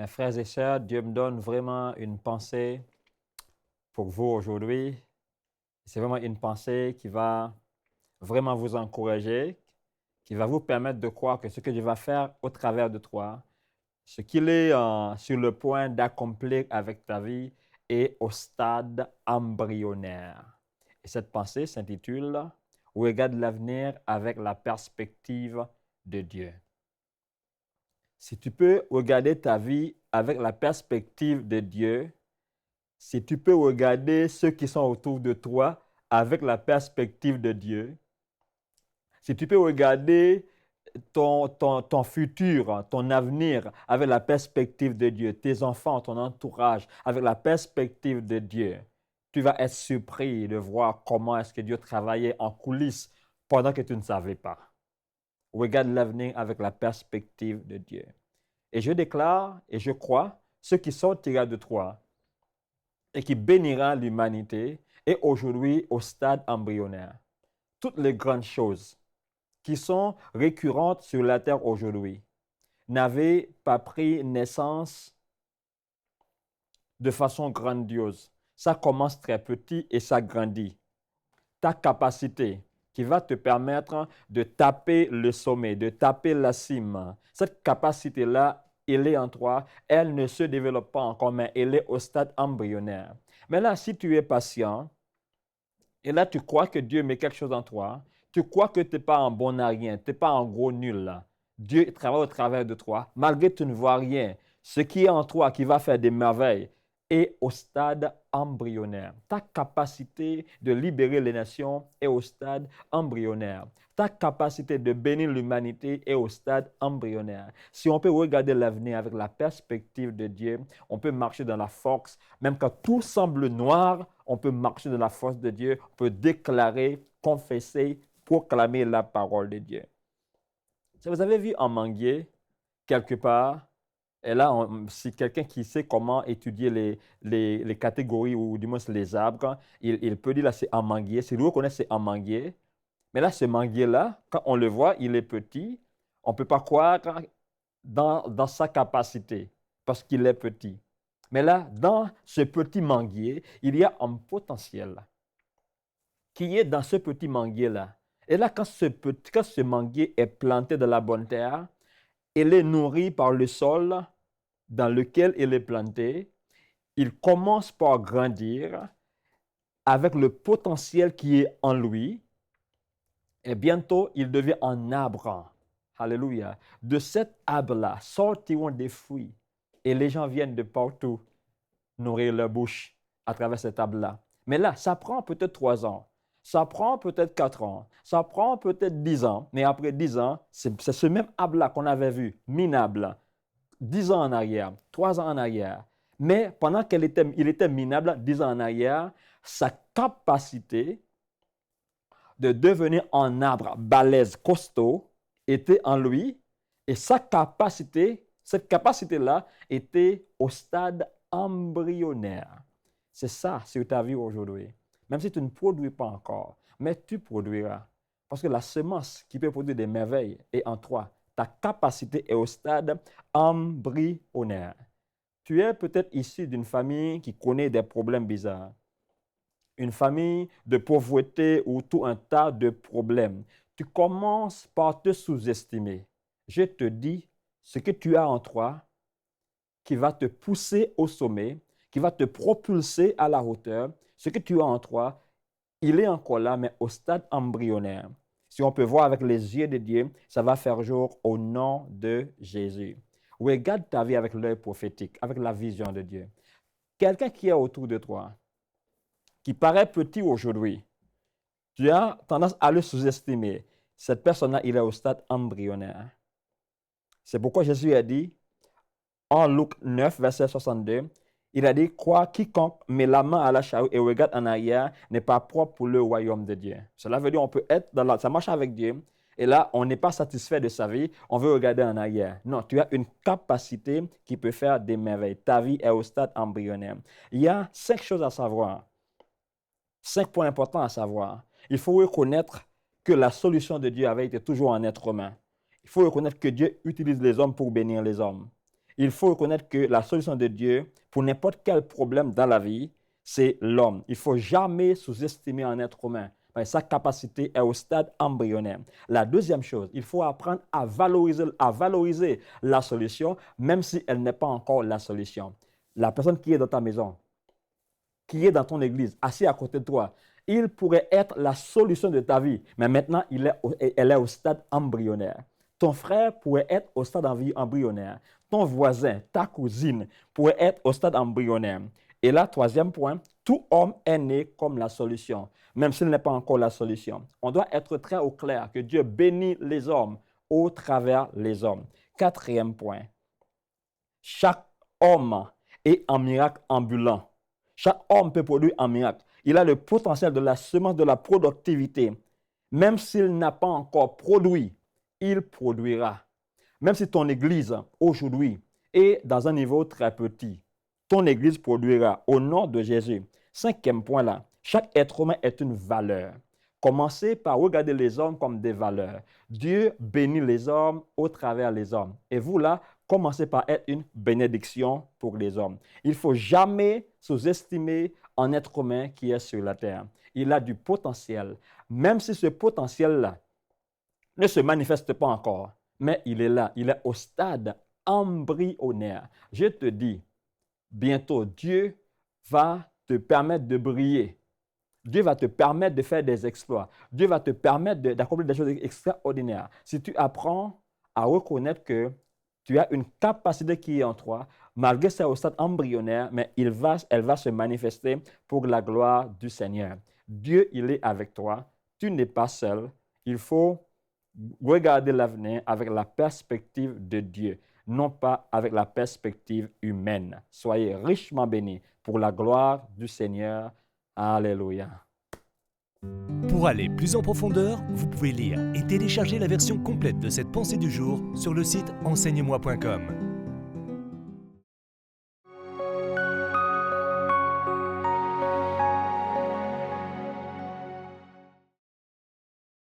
Mes frères et sœurs, Dieu me donne vraiment une pensée pour vous aujourd'hui. C'est vraiment une pensée qui va vraiment vous encourager, qui va vous permettre de croire que ce que Dieu va faire au travers de toi, ce qu'il est sur le point d'accomplir avec ta vie est au stade embryonnaire. Et cette pensée s'intitule Regarde l'avenir avec la perspective de Dieu. Si tu peux regarder ta vie avec la perspective de Dieu, si tu peux regarder ceux qui sont autour de toi avec la perspective de Dieu, si tu peux regarder ton futur, ton avenir avec la perspective de Dieu, tes enfants, ton entourage avec la perspective de Dieu, tu vas être surpris de voir comment est-ce que Dieu travaillait en coulisses pendant que tu ne savais pas. Regarde l'avenir avec la perspective de Dieu. Et je déclare et je crois, ce qui sortira de toi et qui bénira l'humanité est aujourd'hui au stade embryonnaire. Toutes les grandes choses qui sont récurrentes sur la terre aujourd'hui n'avaient pas pris naissance de façon grandiose. Ça commence très petit et ça grandit. Ta capacité qui va te permettre de taper le sommet, de taper la cime, cette capacité-là, elle est en toi, elle ne se développe pas encore, mais elle est au stade embryonnaire. Mais là, si tu es patient, et là, tu crois que Dieu met quelque chose en toi. Tu crois que tu n'es pas en bon à rien, tu n'es pas en gros nul là. Dieu travaille au travers de toi, malgré que tu ne vois rien. Ce qui est en toi qui va faire des merveilles est au stade embryonnaire. Ta capacité de libérer les nations est au stade embryonnaire. Ta capacité de bénir l'humanité est au stade embryonnaire. Si on peut regarder l'avenir avec la perspective de Dieu, on peut marcher dans la force, même quand tout semble noir, on peut marcher dans la force de Dieu, on peut déclarer, confesser, proclamer la parole de Dieu. Si vous avez vu un manguier quelque part, et là, si quelqu'un qui sait comment étudier les catégories ou du moins les arbres, il peut dire là c'est un manguier. Si vous reconnaissez c'est un manguier, mais là ce manguier-là, quand on le voit, il est petit. On ne peut pas croire dans sa capacité parce qu'il est petit. Mais là, dans ce petit manguier, il y a un potentiel qui est dans ce petit manguier-là. Et là, quand ce manguier est planté dans la bonne terre, il est nourri par le sol dans lequel il est planté. Il commence par grandir avec le potentiel qui est en lui. Et bientôt, il devient un arbre. Alléluia. De cet arbre-là sortiront des fruits. Et les gens viennent de partout nourrir leur bouche à travers cet arbre-là. Mais là, ça prend peut-être 3 ans. Ça prend peut-être 4 ans. Ça prend peut-être 10 ans. Mais après 10 ans, c'est ce même arbre-là qu'on avait vu, minable, 10 ans en arrière, 3 ans en arrière. Mais pendant il était minable 10 ans en arrière, sa capacité de devenir un arbre balèze, costaud, était en lui. Et sa capacité, cette capacité-là, était au stade embryonnaire. C'est ça sur ta vie aujourd'hui. Même si tu ne produis pas encore, mais tu produiras. Parce que la semence qui peut produire des merveilles est en toi. Ta capacité est au stade embryonnaire. Tu es peut-être issu d'une famille qui connaît des problèmes bizarres, une famille de pauvreté ou tout un tas de problèmes. Tu commences par te sous-estimer. Je te dis ce que tu as en toi qui va te pousser au sommet, qui va te propulser à la hauteur. Ce que tu as en toi, il est encore là, mais au stade embryonnaire. Si on peut voir avec les yeux de Dieu, ça va faire jour au nom de Jésus. Regarde ta vie avec l'œil prophétique, avec la vision de Dieu. Quelqu'un qui est autour de toi, qui paraît petit aujourd'hui, tu as tendance à le sous-estimer. Cette personne-là, il est au stade embryonnaire. C'est pourquoi Jésus a dit, en Luc 9, verset 62, il a dit, quoi, quiconque met la main à la charrue et regarde en arrière n'est pas propre pour le royaume de Dieu. Cela veut dire on peut être ça marche avec Dieu, et là, on n'est pas satisfait de sa vie, on veut regarder en arrière. Non, tu as une capacité qui peut faire des merveilles. Ta vie est au stade embryonnaire. Il y a 5 choses à savoir. 5 points importants à savoir. Il faut reconnaître que la solution de Dieu avait été toujours en être humain. Il faut reconnaître que Dieu utilise les hommes pour bénir les hommes. Il faut reconnaître que la solution de Dieu pour n'importe quel problème dans la vie, c'est l'homme. Il ne faut jamais sous-estimer un être humain. Sa capacité est au stade embryonnaire. La deuxième chose, il faut apprendre à valoriser la solution, même si elle n'est pas encore la solution. La personne qui est dans ta maison, qui est dans ton église, assis à côté de toi, il pourrait être la solution de ta vie, mais maintenant, elle est au stade embryonnaire. Ton frère pourrait être au stade embryonnaire. Ton voisin, ta cousine pourrait être au stade embryonnaire. Et là, troisième point, tout homme est né comme la solution, même s'il n'est pas encore la solution. On doit être très au clair que Dieu bénit les hommes au travers les hommes. Quatrième point, chaque homme est un miracle ambulant. Chaque homme peut produire un miracle. Il a le potentiel de la semence de la productivité. Même s'il n'a pas encore produit, il produira. Même si ton église, aujourd'hui, est dans un niveau très petit, ton église produira au nom de Jésus. Cinquième point là, chaque être humain est une valeur. Commencez par regarder les hommes comme des valeurs. Dieu bénit les hommes au travers les hommes. Et vous là, commencez par être une bénédiction pour les hommes. Il ne faut jamais sous-estimer un être humain qui est sur la terre. Il a du potentiel. Même si ce potentiel-là ne se manifeste pas encore, mais il est là, il est au stade embryonnaire. Je te dis, bientôt, Dieu va te permettre de briller. Dieu va te permettre de faire des exploits. Dieu va te permettre d'accomplir des choses extraordinaires. Si tu apprends à reconnaître que tu as une capacité qui est en toi, malgré ça au stade embryonnaire, mais elle va se manifester pour la gloire du Seigneur. Dieu, il est avec toi. Tu n'es pas seul. Il faut regarder l'avenir avec la perspective de Dieu, non pas avec la perspective humaine. Soyez richement bénis pour la gloire du Seigneur. Alléluia. Pour aller plus en profondeur, vous pouvez lire et télécharger la version complète de cette pensée du jour sur le site enseigne-moi.com.